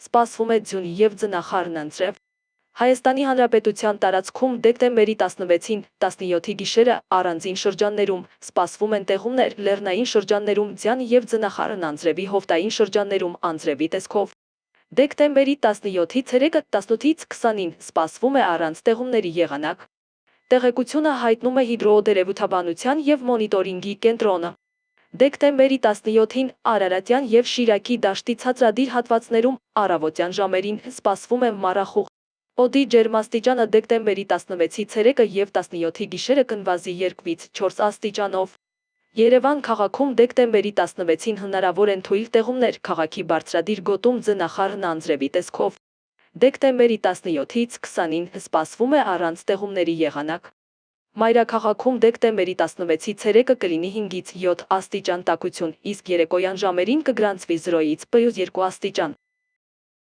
սպասվում է ձյուն և ձնախառն անձրև։ Հայաստանի Հանրապետության տարածքում դեկտեմբերի 16-ին 17-ի գիշերը առանձին շրջաններում սպասվում են տեղումներ, լեռնային շրջաններում ձյան և ձնախառն անձրևի, հովտային շրջաններում անձրևի տեսքով։ Դեկտեմբերի 17-ից ցերեկը 18-ից 20-ին սպասվում է առանց տեղումների եղանակ։ Տեղեկությունը հայտնում է հիդրոօդերևութաբանության և մոնիտորինգի կենտրոնը։ Դեկտեմբերի 17-ին Արարատյան և Շիրակի դաշտի ցածրադիր հատվածներում առավոտյան ժամերին սպասվում է մառախուղ։ Օդի ջերմաստիճանը դեկտեմբերի 16-ի ցերեկը և 17-ի գիշերը կնվազի 2-ից 4 աստիճանով։ Երևան քաղաքում դեկտեմբերի 16-ին հնարավոր են թույլ տեղումներ քաղաքի բարձրադիր գոտում ձնախառն անձրևի տեսքով։ Դեկտեմբերի 17-ից 20-ին սպասվում է առանց տեղումների եղանակ։ Մայրաքաղաքում դեկտեմբերի 16-ի ցերեկը կլինի 5-ից 7 աստիճան տաքություն, իսկ երեկոյան ժամերին կգրանցվի 0-ից +2 աստիճան։